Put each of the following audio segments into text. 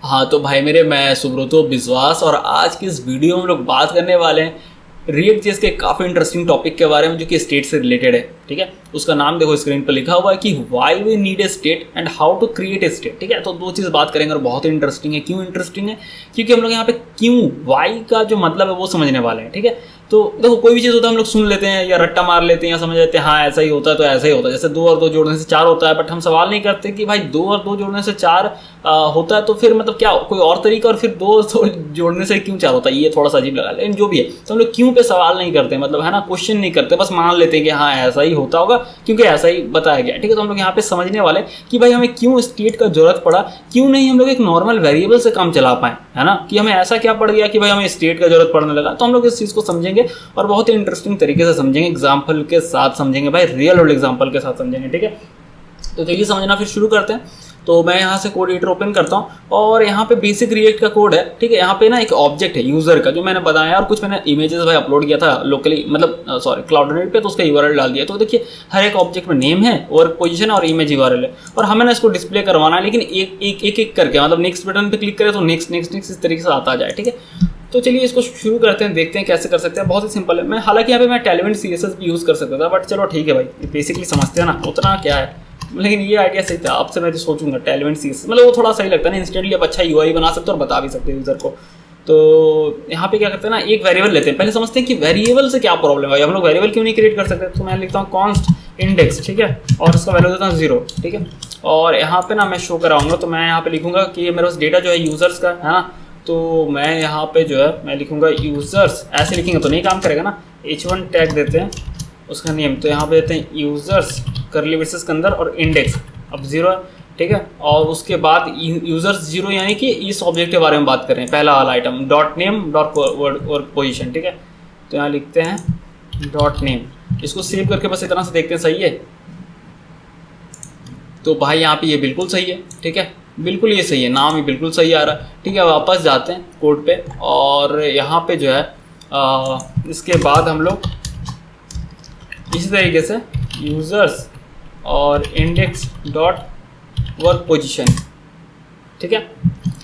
हाँ तो भाई मेरे, मैं सुब्रतो विश्वास और आज की इस वीडियो में हम लोग बात करने वाले हैं रिएक्ट जेएस के काफ़ी इंटरेस्टिंग टॉपिक के बारे में जो कि स्टेट से रिलेटेड है। ठीक है, उसका नाम देखो स्क्रीन पर लिखा हुआ है कि why we need a state and how to create a state. ठीक है, तो दो चीज़ बात करेंगे और बहुत ही इंटरेस्टिंग है। क्यों इंटरेस्टिंग है? क्योंकि हम लोग यहाँ पे क्यों वाई का जो मतलब है वो समझने वाले हैं। ठीक है, तो देखो कोई भी चीज़ होता है हम लोग सुन लेते हैं या रट्टा मार लेते हैं या समझ लेते हैं हाँ ऐसा ही होता है तो ऐसा ही होता है। जैसे 2 और 2 जोड़ने से 4 होता है, बट हम सवाल नहीं करते कि भाई 2 और 2 जोड़ने से 4 होता है तो फिर मतलब क्या कोई और तरीका, और फिर 2 और 2 जोड़ने से क्यों 4 होता है, ये थोड़ा सा अजीब लगा। लेकिन जो भी है तो हम लोग क्यों पे सवाल नहीं करते, मतलब है ना, क्वेश्चन नहीं करते, बस मान लेते हैं कि हाँ ऐसा ही होता होगा क्योंकि ऐसा ही बताया गया। ठीक है, तो हम लोग यहाँ पे समझने वाले कि भाई हमें क्यों स्टेट का जरूरत पड़ा, क्यों नहीं हम लोग एक नॉर्मल वेरिएबल से काम चला पाए, है ना, कि हमें ऐसा क्या पड़ गया कि भाई हमें स्टेट का जरूरत पड़ने लगा। तो हम लोग इस चीज़ को समझेंगे और बहुत ही इंटरेस्टिंग तरीके से समझेंगे, एग्जाम्पल के साथ समझेंगे भाई, रियल वर्ल्ड एग्जाम्पल के साथ समझेंगे। ठीक है, तो चलिए समझना फिर शुरू करते हैं। तो मैं यहाँ से कोड एडिटर ओपन करता हूँ और यहाँ पे बेसिक रिएक्ट का कोड है। ठीक है, यहाँ पे ना एक ऑब्जेक्ट है यूजर का जो मैंने बताया, और कुछ मैंने इमेजेस भाई अपलोड किया था लोकली, मतलब सॉरी क्लाउडनेट पे, तो उसका यूआरएल डाल दिया। तो देखिए हर एक ऑब्जेक्ट में नेम है, वर्क पोजीशन और इमेज यूआरएल है, और हमें ना इसको डिस्प्ले करवाना है, लेकिन एक करके, मतलब नेक्स्ट बटन पे क्लिक करें तो नेक्स्ट नेक्स्ट नेक्स्ट इस तरीके से आता जाए। ठीक है, तो चलिए इसको शुरू करते हैं, देखते हैं कैसे कर सकते हैं। बहुत ही सिंपल है। मैं हालांकि यहाँ पे मैं Tailwind CSS भी यूज़ कर सकता था, बट चलो ठीक है भाई, बेसिकली समझते हैं ना, उतना क्या है, लेकिन ये आइडिया सही था। आपसे मैं जो सोचूंगा Tailwind CSS, मतलब वो थोड़ा सही लगता है ना, इंस्टेंटली आप अच्छा यूआई बना सकते हो और बता भी सकते हो यूज़र को। तो यहाँ पे क्या करते हैं ना, एक वेरिएबल लेते हैं। पहले समझते हैं कि वेरिएबल से क्या प्रॉब्लम है, हम लोग वेरिएबल क्यों नहीं क्रिएट कर सकते। तो मैं लिखता हूँ कॉन्स्ट इंडेक्स, ठीक है, और उसका वैल्यू देता हूँ 0। ठीक है, और यहाँ पे ना मैं शो कराऊंगा, तो मैं यहाँ पे लिखूंगा कि मेरे पास डेटा जो है यूजर्स का है ना, तो मैं यहाँ पे जो है मैं लिखूंगा यूजर्स। ऐसे लिखेंगे तो नहीं काम करेगा ना, H1 टैग देते हैं उसका नेम, तो यहाँ पे देते हैं यूजर्स कर्ली ब्रेसेस के अंदर और इंडेक्स अब 0 है। ठीक है, और उसके बाद यूजर्स 0 यानी कि इस ऑब्जेक्ट के बारे में बात कर रहे हैं, पहला वाला item dot name dot work position. ठीक है, तो यहाँ लिखते हैं डॉट नेम, इसको सेव करके बस इतना से देखते हैं सही है। तो भाई यहाँ पे ये बिल्कुल सही है। ठीक है, बिल्कुल ये सही है, नाम ही बिल्कुल सही आ रहा है। ठीक है, वापस जाते हैं कोड पे, और यहाँ पे जो है इसके बाद हम लोग इसी तरीके से यूजर्स और इंडेक्स डॉट वर्क पोजीशन, ठीक है,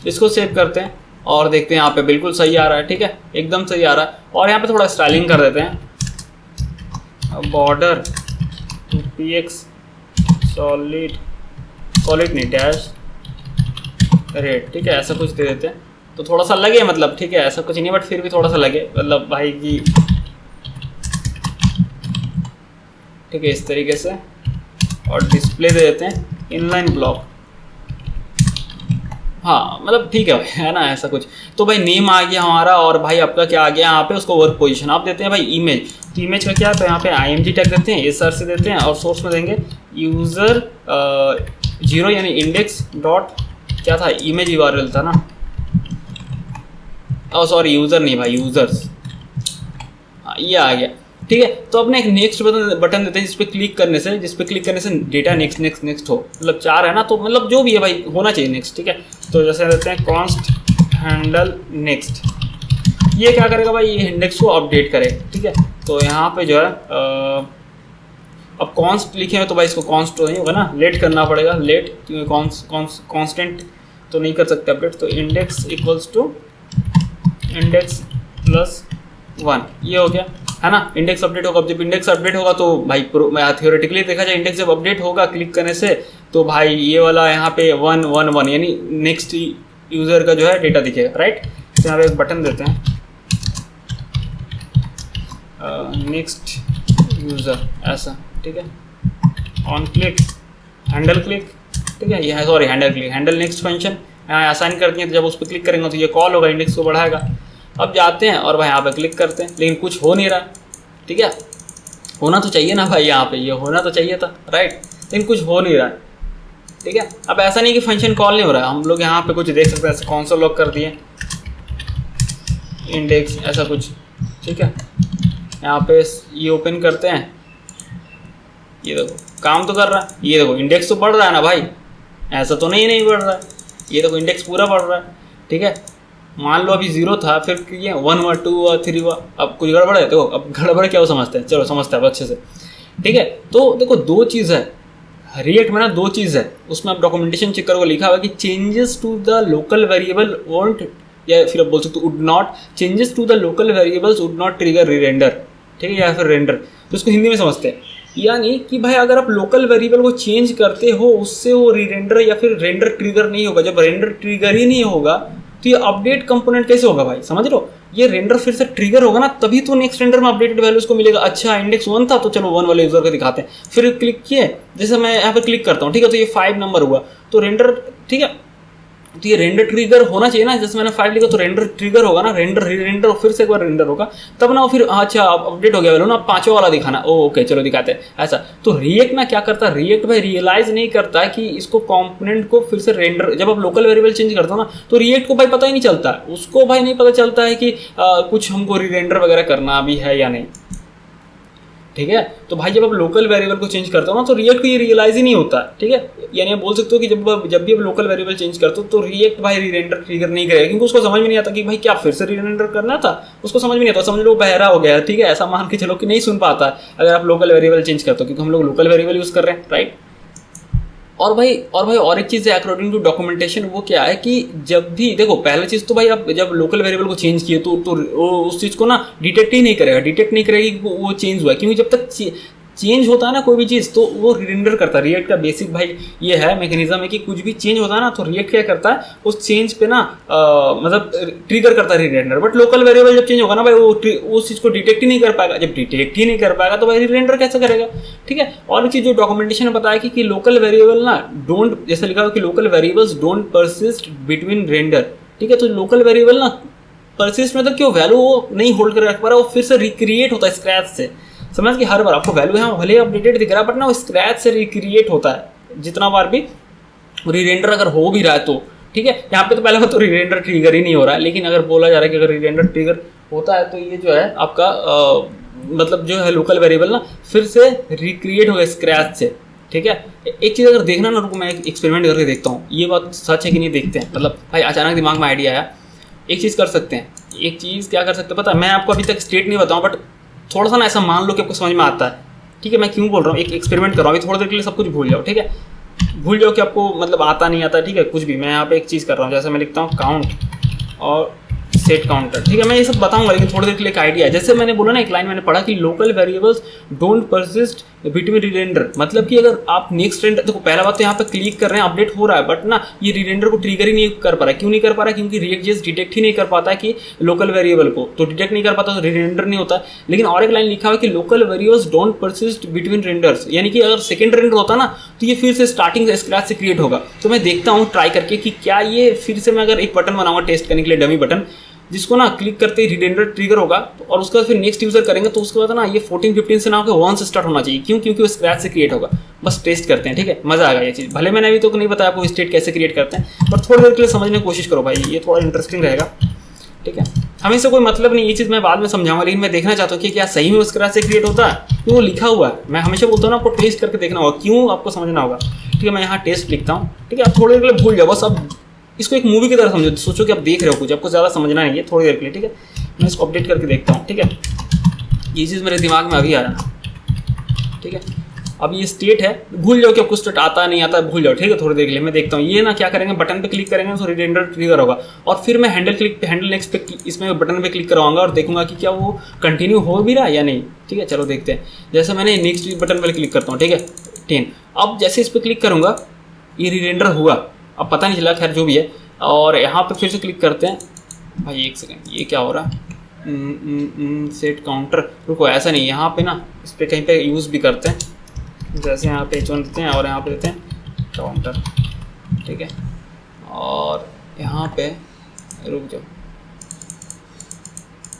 इसको सेव करते हैं और देखते हैं यहाँ पे बिल्कुल सही आ रहा है। ठीक है, एकदम सही आ रहा है। और यहाँ पे थोड़ा स्टाइलिंग कर देते हैं, बॉर्डर px सॉलिड नहीं डैश रेड। ठीक है, ऐसा कुछ दे देते हैं तो थोड़ा सा लगे, मतलब ठीक है ऐसा कुछ नहीं, बट फिर भी थोड़ा सा लगे, मतलब भाई की। ठीक है, इस तरीके से, और डिस्प्ले दे देते हैं इनलाइन ब्लॉक। हाँ मतलब ठीक है भाई, है ना, ऐसा कुछ। तो भाई नेम आ गया हमारा, और भाई आपका क्या आ गया यहाँ पे, उसको वर्क पोजीशन आप देते हैं भाई इमेज। तो इमेज का क्या, तो यहाँ पे img टैग देते हैं, sr से देते हैं, और सोर्स में देंगे यूज़र 0 यानी इंडेक्स डॉट क्या था, इमेज यूआरएल था ना, और सॉरी यूज़र नहीं भाई, यूज़र्स, ये आ गया। ठीक है, तो अपने एक नेक्स्ट बटन देते हैं जिस पे क्लिक करने से डेटा नेक्स्ट नेक्स्ट नेक्स्ट हो, मतलब 4 है ना, तो मतलब जो भी है भाई होना चाहिए नेक्स्ट। ठीक है, तो जैसे देते हैं कॉन्स्ट हैंडल नेक्स्ट, ये क्या करेगा भाई, ये इंडेक्स को अपडेट करेगा। ठीक है, तो यहाँ पे जो है अब कॉन्स्ट लिखे हैं तो भाई इसको कॉन्स्ट तो नहीं होगा ना, लेट करना पड़ेगा, लेट, क्योंकि कॉन्स्टेंट तो नहीं कर सकते अपडेट। तो index equals to index plus 1, ये हो गया, है ना। इंडेक्स अपडेट होगा, जब इंडेक्स अपडेट होगा तो भाई थियोरेटिकली देखा जाए, इंडेक्स जब अपडेट होगा क्लिक करने से तो भाई ये वाला यहाँ पे 1 1 1 यानी नेक्स्ट यूज़र का जो है डेटा दिखेगा, राइट। तो यहाँ पे एक बटन देते हैं नेक्स्ट यूज़र ऐसा। ठीक है, ऑन क्लिक हैंडल क्लिक, ठीक है, ये है sorry handle click, handle next function यहाँ असाइन कर दिए, तो जब उस पर क्लिक करेंगे तो ये कॉल होगा, इंडेक्स को बढ़ाएगा। अब जाते हैं और भाई यहाँ पे क्लिक करते हैं, लेकिन कुछ हो नहीं रहा। ठीक है, होना तो चाहिए ना भाई, यहाँ पे ये होना तो चाहिए था, राइट, लेकिन कुछ हो नहीं रहा है। ठीक है, अब ऐसा नहीं कि फंक्शन कॉल नहीं हो रहा है, हम लोग यहाँ पे कुछ देख सकते हैं, ऐसे कॉन्सोल लॉग कर दिए इंडेक्स ऐसा कुछ। ठीक है, यहाँ पे ये ओपन करते हैं, ये देखो काम तो कर रहा है, ये देखो इंडेक्स तो बढ़ रहा है ना भाई, ऐसा तो नहीं बढ़ रहा है, ये देखो इंडेक्स पूरा बढ़ रहा है। ठीक है, मान लो अभी 0 था, फिर ये 1 हुआ 2 हुआ 3 हुआ, अब कुछ गड़बड़ है। देखो अब गड़बड़ क्या हो समझते हैं, चलो समझते हैं अब अच्छे से। ठीक है, तो देखो 2 चीज़ है रिएक्ट में ना दो चीज़ है, उसमें आप डॉक्यूमेंटेशन चेक करोगे, लिखा हुआ कि changes to the local variable won't, या फिर आप बोल सकते हो would not, changes to the local variables would not trigger rerender, ठीक है, या फिर रेंडर। तो इसको हिंदी में समझते हैं, यानी कि भाई अगर आप लोकल वेरिएबल को चेंज करते हो उससे वो रीरेंडर या फिर रेंडर ट्रिगर नहीं होगा। जब रेंडर ट्रिगर ही नहीं होगा तो ये अपडेट कंपोनेंट कैसे होगा भाई, समझ लो, ये रेंडर फिर से ट्रिगर होगा ना, तभी तो नेक्स्ट रेंडर में अपडेटेड वैल्यूज को मिलेगा। अच्छा इंडेक्स 1 था तो चलो 1 वाले यूजर को दिखाते हैं, फिर क्लिक किए, जैसे मैं यहाँ पे क्लिक करता हूँ, ठीक है, तो ये 5 नंबर हुआ तो रेंडर, ठीक है, तो ये रेंडर ट्रिगर होना चाहिए ना, जैसे मैंने 5 लिखा तो रेंडर ट्रिगर होगा ना, रेंडर रीरेंडर फिर से एक बार रेंडर होगा, तब ना वो फिर अच्छा अपडेट हो गया वैल्यू ना, 5वां वाला दिखाना, ओके चलो दिखाते हैं ऐसा। तो रिएक्ट ना क्या करता है, रिएक्ट भाई रियलाइज नहीं करता कि इसको कंपोनेंट को फिर से रेंडर, जब आप लोकल वेरिएबल चेंज करते हो ना तो रिएक्ट को भाई पता ही नहीं चलता, उसको भाई नहीं पता चलता है कि कुछ हमको रीरेंडर वगैरह करना भी है या नहीं, ठीक है। तो भाई जब आप लोकल वेरिएबल को चेंज करते हो ना तो रिएक्ट को ये रियलाइज ही नहीं होता, ठीक है, यानी आप बोल सकते हो कि जब भी आप लोकल वेरिएबल चेंज करते हो तो रिएक्ट भाई रीरेंडर ट्रिगर नहीं करेगा, क्योंकि उसको समझ में नहीं आता कि भाई क्या फिर से रीरेंडर करना था, उसको समझ में नहीं आता, समझ लो बहरा हो गया, ठीक है, ऐसा मान के चलो कि नहीं सुन पाता अगर आप लोकल वेरिएबल चेंज करते हो, क्योंकि हम लोग लोकल वेरिएबल यूज कर रहे हैं, राइट। और एक चीज़ है अकॉर्डिंग टू डॉक्यूमेंटेशन, वो क्या है कि जब भी देखो, पहली चीज़ तो भाई आप जब लोकल वेरिएबल को चेंज किए तो वो उस चीज़ को ना डिटेक्ट ही नहीं करेगा, डिटेक्ट नहीं करेगी कि वो चेंज हुआ है, क्योंकि जब तक चेंज होता है ना कोई भी चीज़ तो वो रिरेंडर करता है। रिएक्ट का बेसिक भाई ये है मैकेनिज्म है कि कुछ भी चेंज होता है ना तो रिएक्ट क्या करता है, उस चेंज पे ना मतलब ट्रिगर करता है रिरेंडर। बट लोकल वेरिएबल जब चेंज होगा ना भाई वो उस चीज़ को डिटेक्ट ही नहीं कर पाएगा, जब डिटेक्ट ही नहीं कर पाएगा तो भाई रिरेंडर कैसे करेगा, ठीक है। और एक चीज़ जो डॉक्यूमेंटेशन ने बताया कि लोकल वेरिएबल ना डोंट, जैसे लिखा हुआ कि local variables don't persist between render, ठीक है। तो लोकल वेरिएबल ना परसिस्ट मतलब कि वो वैल्यू वो नहीं होल्ड कर रख पा रहा, वो फिर से रिक्रिएट होता है स्क्रैच से, समझ कि हर बार आपको वैल्यू यहाँ भले अपडेटेड दिख रहा है बट ना वो स्क्रैच से रिक्रिएट होता है जितना बार भी रीरेंडर अगर हो भी रहा है तो, ठीक है। यहाँ पे तो पहले तो रीरेंडर ट्रिगर ही नहीं हो रहा है, लेकिन अगर बोला जा रहा है कि अगर रीरेंडर ट्रिगर होता है तो ये जो है आपका मतलब जो है लोकल वेरिएबल ना फिर से रिक्रिएट होगा स्क्रैच से, ठीक है। एक चीज़ अगर देखना ना, रुको मैं एक एक्सपेरिमेंट करके देखता हूँ ये बात सच है कि नहीं, देखते हैं। मतलब भाई अचानक दिमाग में आइडिया आया, एक चीज़ कर सकते हैं, एक चीज़ क्या कर सकते हैं पता है, मैं आपको अभी तक स्टेट नहीं बताऊँ बट थोड़ा सा ना ऐसा मान लो कि आपको समझ में आता है, ठीक है। मैं क्यों बोल रहा हूँ, एक एक्सपेरिमेंट कर रहा हूँ, अभी थोड़ी देर के लिए सब कुछ भूल जाओ, ठीक है, भूल जाओ कि आपको मतलब आता नहीं आता, ठीक है, कुछ भी। मैं यहाँ पे एक चीज़ कर रहा हूँ, जैसे मैं लिखता हूँ काउंट और सेट काउंटर, ठीक है। मैं ये सब बताऊंगा लेकिन थोड़ी देर के लिए एक आइडिया है। जैसे मैंने बोला ना, एक लाइन मैंने पढ़ा कि local variables don't persist between re-render, मतलब कि अगर आप नेक्स्ट रेंडर, देखो पहला बात तो यहाँ पे क्लिक कर रहे हैं अपडेट हो रहा है बट ना ये रीरेंडर को ट्रिगर ही नहीं कर पा रहा है। क्यों नहीं कर पा रहा है, क्योंकि रिएक्ट जेएस डिटेक्ट ही नहीं कर पाता है कि लोकल वेरिएबल को, तो डिटेक्ट नहीं कर पाता तो रीरेंडर नहीं होता। लेकिन और एक लाइन लिखा हुआ है कि local variables don't persist between renders, यानी कि अगर सेकंड रेंडर होता ना तो ये फिर से स्टार्टिंग से स्क्रैच से क्रिएट होगा। तो मैं देखता हूँ ट्राई करके कि क्या ये फिर से, मैं अगर एक बटन बनाऊंगा टेस्ट करने के लिए, डमी बटन, जिसको ना क्लिक करते ही रीरेंडर ट्रिगर होगा और उसके बाद फिर नेक्स्ट यूजर करेंगे तो उसके बाद ना ये 14-15 से ना होकर 1 से स्टार्ट होना चाहिए। क्यों, क्योंकि वो स्क्रैच से क्रिएट होगा। बस टेस्ट करते हैं, ठीक है, मजा आएगा ये चीज़। भले मैंने अभी तो नहीं बताया आपको स्टेट कैसे क्रिएट करते हैं, पर थोड़ी देर के लिए समझने की कोशिश करो भाई, ये थोड़ा इंटरेस्टिंग रहेगा, ठीक है। हमें से कोई मतलब नहीं, ये चीज़ मैं बाद में समझाऊंगा, लेकिन मैं देखना चाहता हूँ कि क्या सही में वो स्क्रैच से क्रिएट होता है, क्यों वो लिखा हुआ है। मैं हमेशा बोलता हूँ ना आपको टेस्ट करके देखना होगा, क्यों आपको समझना होगा, ठीक है। मैं यहाँ टेस्ट लिखता हूँ, ठीक है, आप थोड़ी देर के लिए भूल जाओ, बस अब इसको एक मूवी की तरह समझो, सोचो कि आप देख रहे हो कुछ, आपको ज़्यादा समझना नहीं है, थोड़ी देर के लिए, ठीक है। मैं इसको अपडेट करके देखता हूँ, ठीक है। ये चीज़ मेरे दिमाग में अभी आ रहा है, ठीक है। अब ये स्टेट है, भूल जाओ कि आपको स्टेट आता नहीं आता, भूल जाओ, ठीक है। थोड़ी देर के लिए मैं देखता हूँ ये ना क्या करेंगे, बटन पे क्लिक करेंगे तो रीरेंडर ट्रिगर होगा और फिर मैं हैंडल नेक्स्ट पे इसमें बटन पे क्लिक करवाऊंगा और देखूंगा कि क्या वो कंटिन्यू हो भी रहा है या नहीं, ठीक है। चलो देखते हैं। जैसे मैंने नेक्स्ट बटन पर क्लिक करता हूँ, ठीक है, 10। अब जैसे इस पर क्लिक करूँगा ये रीरेंडर हुआ, अब पता नहीं चला, खैर जो भी है। और यहाँ पे फिर से क्लिक करते हैं, भाई एक सेकंड, ये क्या हो रहा है, सेट काउंटर, रुको ऐसा नहीं, यहाँ पे ना इस पर कहीं पे यूज़ भी करते हैं, जैसे यहाँ पे H1 देते हैं और यहाँ पे देते हैं काउंटर, ठीक है। और यहाँ पे रुक जाओ,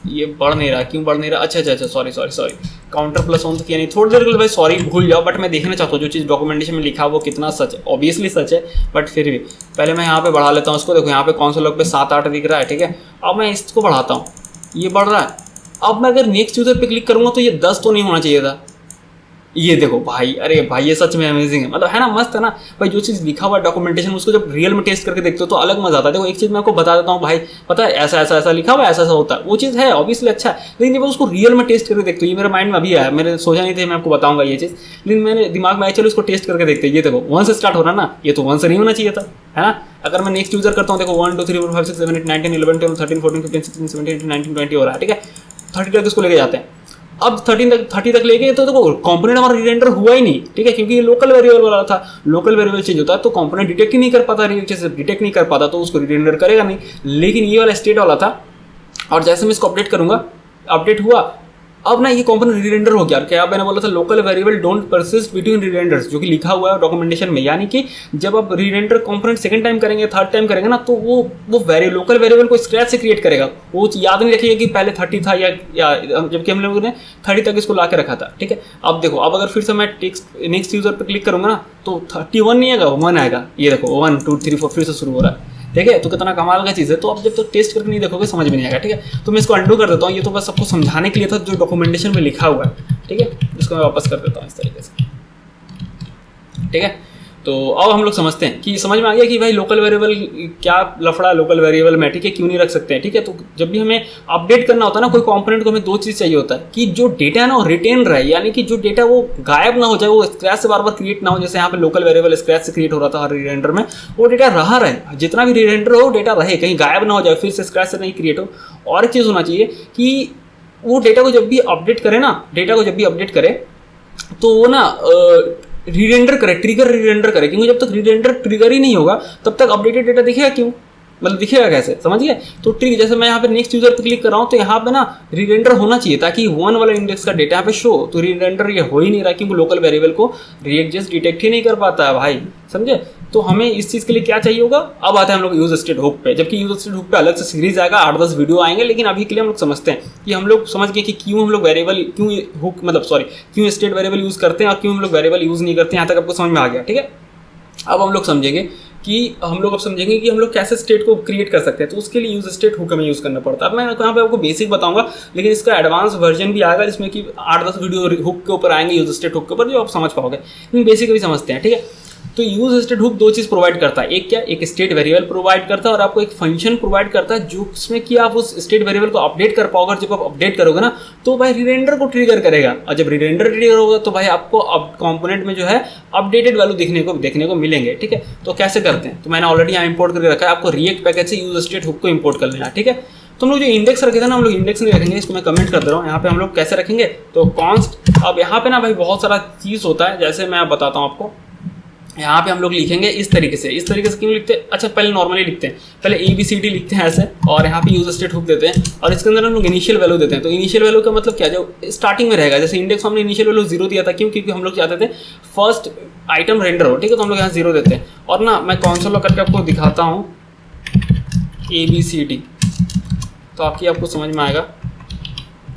ये बढ़ नहीं रहा, क्यों बढ़ नहीं रहा, अच्छा सॉरी काउंटर +1 तो किया नहीं, थोड़ी देर के लिए भाई सॉरी भूल जाओ, बट मैं देखना चाहता हूँ जो चीज़ डॉक्यूमेंटेशन में लिखा है वो कितना सच है। ऑब्वियसली सच है बट फिर भी पहले मैं यहाँ पे बढ़ा लेता हूँ इसको, देखो यहाँ पे कंसोल पे 7-8 दिख रहा है, ठीक है। अब मैं इसको बढ़ाता हूँ, ये बढ़ रहा है। अब मैं अगर नेक्स्ट यूज़र पे क्लिक करूँगा तो ये 10 तो नहीं होना चाहिए था, ये देखो भाई, अरे भाई ये सच में अमेजिंग है, मतलब है ना, मस्त है ना भाई। जो चीज़ लिखा हुआ है डॉक्यूमेंटेशन, उसको जब रियल में टेस्ट करके देखते हो तो अलग मजा आता है। देखो एक चीज़ मैं आपको बता देता हूँ भाई, पता है ऐसा ऐसा ऐसा लिखा हुआ है, ऐसा ऐसा होता है, वो चीज़ है ऑब्वियसली अच्छा है, लेकिन जब उसको रियल में टेस्ट करके देखते हो, ये मेरे माइंड में अभी आया, मैंने सोचा नहीं था मैं आपको बताऊंगा ये चीज़, लेकिन मैंने दिमाग में आया चलो इसको टेस्ट करके देखते हैं। ये देखो 1 से स्टार्ट हो रहा है ना, ये तो 1 से नहीं होना चाहिए था, है ना। अगर मैं नेक्स्ट यूजर करता हूँ, देखो 1 2 3 4 5 6 7 8 9 10 11 12 13 14 15 16 17 18 19 20 हो रहा है, ठीक है। 30 तक इसको लेके जाते हैं। अब 30 तक लेके तो देखो कंपोनेंट हमारा रीरेंडर हुआ ही नहीं, ठीक है, क्योंकि ये लोकल वेरिएबल वाला था। लोकल वेरिएबल चेंज होता है तो कंपोनेंट डिटेक्ट ही नहीं कर पाता, डिटेक्ट नहीं कर पाता तो उसको रीरेंडर करेगा नहीं। लेकिन ये वाला स्टेट वाला था, और जैसे मैं इसको अपडेट करूंगा, अपडेट हुआ, अब ना ये कंपोनेंट रीरेंडर हो गया। क्या मैंने बोला था, local variable don't persist between rerenders, जो कि लिखा हुआ है डॉक्यूमेंटेशन में। यानी कि जब आप रीरेंडर कंपोनेंट सेकंड टाइम करेंगे, थर्ड टाइम करेंगे ना, तो वो लोकल वेरिएबल को स्क्रैच से क्रिएट करेगा। वो याद नहीं रखिएगा कि पहले 30 था या जबकि हम लोगों ने 30 तक इसको ला के रखा था, ठीक है। अब देखो, अब अगर फिर से मैं नेक्स्ट यूजर पर क्लिक करूंगा ना, तो 31 नहीं आएगा, 1 आएगा। ये देखो 1 2 3 4 फिर से शुरू हो रहा है, ठीक है। तो कितना कमाल का चीज़ है। तो अब जब तक टेस्ट करके नहीं देखोगे समझ में नहीं आएगा, ठीक है। तो मैं इसको अंडू कर देता हूँ। ये तो बस सबको समझाने के लिए था जो डॉक्यूमेंटेशन में लिखा हुआ है, ठीक है। इसको मैं वापस कर देता हूँ इस तरीके से, ठीक है। तो अब हम लोग समझते हैं कि समझ में आ गया कि भाई लोकल वेरिएबल क्या लफड़ा लोकल वेरिएबल में, ठीक है, क्यों नहीं रख सकते हैं, ठीक है। तो जब भी हमें अपडेट करना होता है ना कोई कंपोनेंट को, हमें 2 चीज़ चाहिए होता है कि जो डेटा है ना वो रिटेन रहे, यानी कि जो डेटा वो गायब ना हो जाए, वो स्क्रैच से बार बार क्रिएट ना हो। जैसे यहाँ पे लोकल वेरिएबल स्क्रैच से क्रिएट हो रहा था हर रीरेंडर में, वो डेटा रहा रहे, जितना भी रीरेंडर हो डेटा रहे, कहीं गायब ना हो जाए, फिर से स्क्रैच से नहीं क्रिएट हो। और एक चीज़ होना चाहिए कि वो डेटा को जब भी अपडेट करे ना, डेटा को जब भी अपडेट करे तो वो ना रीरेंडर करे, ट्रिगर रीरेंडर करे, क्योंकि जब तक रीरेंडर ट्रिगर ही नहीं होगा तब तक अपडेटेड डेटा दिखेगा क्यों, मतलब दिखेगा कैसे, समझ गए। तो ट्रिक, जैसे मैं यहाँ पे नेक्स्ट यूजर पे क्लिक कर रहा हूँ तो यहाँ पे ना रीरेंडर होना चाहिए ताकि 1 वाला इंडेक्स का डेटा यहाँ पे शो। तो रीरेंडर ये हो ही नहीं रहा क्योंकि लोकल वेरिएबल को रिएक्ट डिटेक्ट ही नहीं कर पाता है भाई, समझे। तो हमें इस चीज़ के लिए क्या चाहिए होगा, अब आते हैं हम लोग यूज स्टेट हुक पे। जबकि यूज स्टेट हुक पे अलग से सीरीज आएगा, 8-10 वीडियो आएंगे, लेकिन अभी के लिए हम लोग समझते हैं कि हम लोग समझ गए कि क्यों हम लोग वेरिएबल, क्यों हुक मतलब सॉरी क्यों स्टेट वेरिएबल यूज करते हैं और क्यों हम लोग वेरिएबल यूज नहीं करते हैं। यहाँ तक आपको समझ में आ गया, ठीक है। अब हम लोग समझेंगे कि हम लोग कैसे स्टेट को क्रिएट कर सकते हैं। तो उसके लिए यूज स्टेट हुक हमें यूज़ करना पड़ता है। अब मैं यहाँ पे आपको बेसिक बताऊंगा, लेकिन इसका एडवांस वर्जन भी आएगा जिसमें कि 8-10 वीडियो हुक के ऊपर आएंगे, यूज स्टेट हुक के ऊपर, जो आप समझ पाओगे। लेकिन बेसिक भी समझते हैं, ठीक है। तो यूज स्टेट हुक 2 चीज़ प्रोवाइड करता है, एक क्या, एक स्टेट वेरिएबल प्रोवाइड करता है और आपको एक फंक्शन प्रोवाइड करता है जिसमें कि आप उस स्टेट वेरिएबल को अपडेट कर पाओगे। जब आप अपडेट करोगे ना तो भाई रीरेंडर को ट्रिगर करेगा, और जब रीरेंडर ट्रिगर होगा तो भाई आपको अब कंपोनेंट में जो है अपडेटेड वैल्यू देखने को मिलेंगे, ठीक है। तो कैसे करते हैं, तो मैंने ऑलरेडी यहाँ इंपोर्ट करके रखा है, आपको रिएक्ट पैकेज से यूज स्टेट हुक को इंपोर्ट कर लेना है, ठीक है। तो हम लोग जो इंडेक्स रखे थे ना, हम लोग इंडेक्स नहीं रखेंगे, इसको मैं कमेंट कर दे रहा हूँ। यहाँ पे हम लोग कैसे रखेंगे, तो कॉन्स्ट, अब यहाँ पे ना भाई बहुत सारा चीज़ होता है, जैसे मैं बताता हूँ आपको। यहाँ पे हम लोग लिखेंगे इस तरीके से क्यों लिखते हैं, अच्छा पहले नॉर्मली लिखते हैं, पहले ABCD लिखते हैं ऐसे, और यहाँ पे यूज स्टेट हुक देते हैं, और इसके अंदर हम लोग इनिशियल वैल्यू देते हैं। तो इनिशियल वैल्यू का मतलब क्या, जो स्टार्टिंग में रहेगा, जैसे इंडेक्स हमने इनिशियल वैल्यू 0 दिया था, क्यों, क्योंकि हम लोग चाहते थे फर्स्ट आइटम रेंडर हो, ठीक है। तो हम लोग यहाँ 0 देते हैं, और ना मैं कॉन्सोल लॉग करके आपको दिखाता हूँ ABCD, तो आपको समझ में आएगा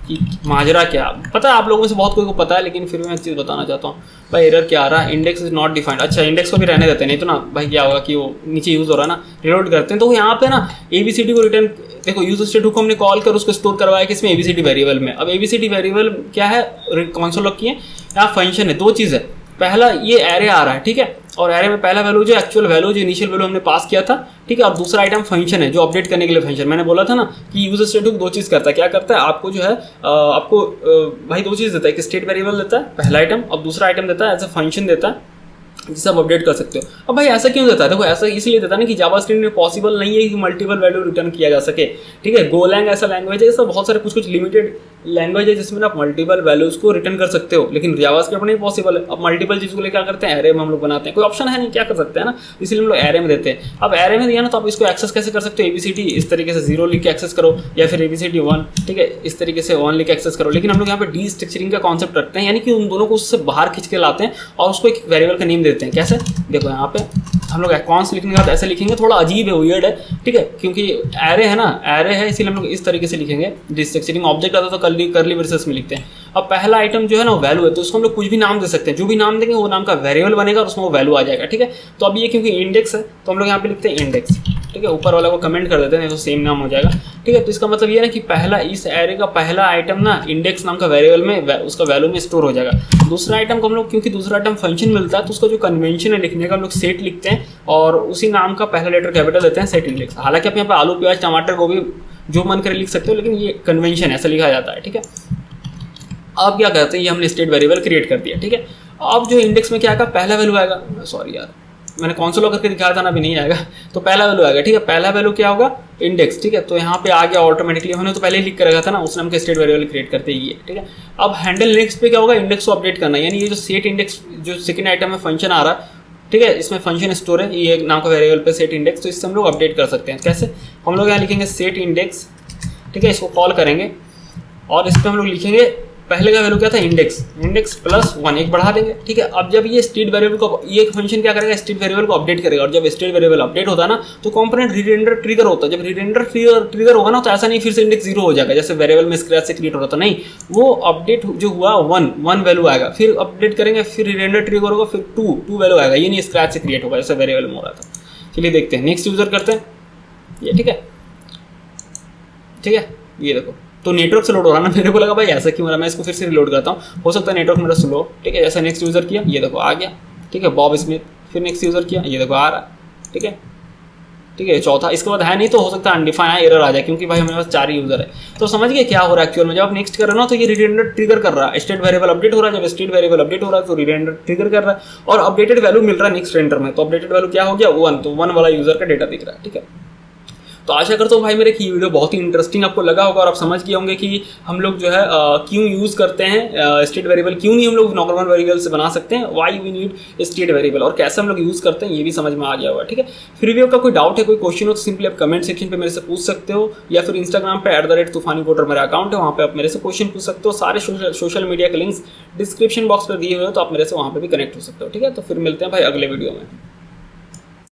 कि माजरा क्या। पता है आप लोगों में से बहुत कोई को पता है, लेकिन फिर मैं एक चीज़ बताना चाहता हूँ भाई, एरर क्या आ रहा है, इंडेक्स इज नॉट डिफाइंड। अच्छा इंडेक्स को भी रहने देते हैं, नहीं तो ना भाई क्या होगा कि वो नीचे यूज़ हो रहा है ना, रिलोड करते हैं तो यहाँ पे ना ABCD को रिटर्न, देखो यूज स्टेट हुक को हमने कॉल कर उसको स्टोर करवाया किसमें, ABCD वेरिएबल में। अब ABCD वेरिएबल क्या है, कॉन्सोल लॉग की है, यहाँ फंक्शन है, 2 चीज़ है। पहला ये एरे आ रहा है, ठीक है, और एरे में पहला वैल्यू जो एक्चुअल वैल्यू जो इनिशियल वैल्यू हमने पास किया था, ठीक है, और दूसरा आइटम फंक्शन है जो अपडेट करने के लिए फंक्शन। मैंने बोला था ना कि यूज स्टेट हुक 2 चीज़ करता है, क्या करता है, आपको जो है आपको भाई 2 चीज़ देता है, एक स्टेट वेरिएबल देता है पहला आइटम, और दूसरा आइटम देता है एज अ फंक्शन देता है जिसे आप अपडेट कर सकते हो। अब भाई ऐसा क्यों देता है, देखो ऐसा इसलिए देता है ना कि जावास्क्रिप्ट में पॉसिबल नहीं है कि मल्टीपल वैल्यू रिटर्न किया जा सके, ठीक है। गोलैंग ऐसा लैंग्वेज है, ऐसा बहुत सारे कुछ लिमिटेड लैंग्वेज है जिसमें आप मल्टीपल वैल्यूज को रिटर्न कर सकते हो, लेकिन जावास्क्रिप्ट नहीं पॉसिबल है। अब मल्टीपल चीज़ को लिए क्या करते हैं, एरे में हम लोग बनाते हैं, कोई ऑप्शन है नहीं, क्या कर सकते हैं ना, इसलिए हम लोग एरे में देते हैं। अब एरे में दिया ना तो आप इसको एक्सेस कैसे कर सकते हो, ABCD इस तरीके से 0 लिख के एक्सेस करो, या फिर ABCD 1, ठीक है, इस तरीके से 1 लिख के एक्सेस करो। लेकिन हम लोग यहाँ पे डी स्ट्रक्चरिंग का कॉन्सेप्ट रखते हैं, यानी कि उन दोनों को उससे बाहर खींच के लाते हैं और उसको एक वेरिएबल का नेम देते हैं। कैसे, देखो यहाँ पे हम लोग अकाउंट्स लिखने के बाद ऐसे लिखेंगे, थोड़ा अजीब है, वियर्ड है, ठीक है, क्योंकि एरे है ना, एरे है, इसीलिए हम लोग इस तरीके से लिखेंगे। डिस्ट्रक्चरिंग ऑब्जेक्ट आता तो करली ब्रेसेस में लिखते हैं। अब पहला आइटम जो है ना वैल्यू है, तो उसको हम लोग कुछ भी नाम दे सकते हैं, जो भी नाम देंगे वो नाम का वेरिएबल बनेगा और उसमें वो वैल्यू आ जाएगा, ठीक है। तो अब ये क्योंकि इंडेक्स है तो हम लोग यहाँ पे लिखते हैं इंडेक्स, ठीक है, ऊपर वाला को कमेंट कर देते हैं, तो सेम नाम हो जाएगा। ठीक है, तो इसका मतलब ये है ना कि पहला इस एरे का पहला आइटम ना इंडेक्स नाम का वेरिएबल में उसका वैल्यू में स्टोर हो जाएगा। दूसरा आइटम को हम लोग, क्योंकि दूसरा आइटम फंक्शन मिलता है तो उसका जो कन्वेंशन है लिखने का, हम लोग सेट लिखते हैं और उसी नाम का पहला लेटर कैपिटल देते हैं, सेट इंडेक्स। हालांकि आप यहाँ पे आलू प्याज टमाटर गोभी जो मन करे लिख सकते हो, लेकिन ये कन्वेंशन ऐसा लिखा जाता है। ठीक है, अब क्या करते हैं, ये हमने स्टेट वेरिएबल क्रिएट कर दिया। ठीक है, अब जो इंडेक्स में क्या आएगा, पहला वैल्यू आएगा। सॉरी यार, मैंने कंसोल करके दिखाया था ना, अभी नहीं आएगा, तो पहला वैल्यू आएगा। ठीक है, पहला वैल्यू क्या होगा, इंडेक्स। ठीक है, तो यहाँ पे आ गया ऑटोमेटिकली, हमने तो पहले ही लिख कर रखा था ना, उसने हमको स्टेट वेरिएबल क्रिएट करते ही है। ठीक है, अब हैंडल नेक्स्ट पे क्या होगा, इंडेक्स को अपडेट करना, यानी ये जो सेट इंडेक्स जो सेकंड आइटम में फंक्शन आ रहा है, ठीक है, इसमें फंक्शन स्टोर है, ये नाम का वेरिएबल पे सेट इंडेक्स, तो इससे हम लोग अपडेट कर सकते हैं। कैसे, हम लोग यहाँ लिखेंगे सेट इंडेक्स। ठीक है, इसको कॉल करेंगे और इस पर हम लोग लिखेंगे पहले का वैल्यू क्या था, इंडेक्स प्लस 1, एक बढ़ा देंगे। ठीक है, अब जब ये स्टेट वेरिएबल को, ये फंक्शन क्या करेगा, स्टेट वेरिएबल को अपडेट करेगा, और जब स्टेट वेरिएबल अपडेट होता है ना तो कंपोनेंट रीरेंडर ट्रिगर होता है। जब रीरेंडर ट्रिगर होगा ना तो ऐसा नहीं फिर से इंडेक्स 0 हो जाएगा, जैसे वेरिएबल में स्क्रैच से क्रिएट हो रहा था, नहीं, वो अपडेट जो हुआ 1 वैल्यू आएगा, फिर अपडेट करेंगे, फिर रीरेंडर ट्रिगर होगा, फिर 2 वैल्यू आएगा, ये नहीं स्क्रैच से क्रिएट होगा जैसे वेरिएबल में हो रहा था। चलिए देखते हैं, नेक्स्ट यूजर करते हैं ये। ठीक है, ये देखो, तो नेटवर्क से लोड हो रहा है ना, मेरे को लगा भाई ऐसा क्यों हो रहा है, मैं इसको फिर से रिलोड करता हूँ, हो सकता है नेटवर्क मेरा स्लो। ठीक है, जैसा नेक्स्ट यूज़र किया, ये देखो आ गया। ठीक है, बॉब स्मिथ, फिर नेक्स्ट यूज़र किया, ये देखो आ रहा है। ठीक है, चौथा, इसके बाद है नहीं तो हो सकता है अनडिफाइन एरर आ जाए, क्योंकि भाई हमारे पास 4 ही यूज़र है। तो समझ गए क्या हो रहा है एक्चुअल में, जब आप नेक्स्ट कर रहे हो ना तो ये रिरेंडर ट्रिगर कर रहा है, स्टेट वेरिएबल अपडेट हो रहा है, जब स्टेट वेरिएबल अपडेट हो रहा है तो रिरेंडर ट्रिगर कर रहा है और अपडेटेड वैल्यू मिल रहा है नेक्स्ट रेंडर में। तो अपडेटेड वैल्यू क्या हो गया, 1, तो 1 वाला यूज़र का डेटा दिख रहा है। ठीक है, तो आशा करता हूँ भाई मेरे की वीडियो बहुत ही इंटरेस्टिंग आपको लगा होगा और आप समझ गए होंगे कि हम लोग जो है क्यों यूज़ करते हैं स्टेट वेरिएबल, क्यों नहीं हम लोग नॉर्मल वेरिएबल से बना सकते हैं, why we need state variable, और कैसे हम लोग यूज़ करते हैं ये भी समझ में आ गया होगा। ठीक है, फिर भी आपका कोई डाउट है, कोई क्वेश्चन हो तो सिंपली आप कमेंट सेक्शन पे मेरे से पूछ सकते हो, या फिर इंस्टाग्राम पे @तूफानी मेरा अकाउंट है, वहाँ पे आप मेरे से क्वेश्चन पूछ सकते हो। सारे सोशल मीडिया के लिंक्स डिस्क्रिप्शन बॉक्स पर दिए हुए हो, तो आप मेरे से वहाँ पर भी कनेक्ट हो सकते हो। ठीक है, तो फिर मिलते हैं भाई अगले वीडियो में।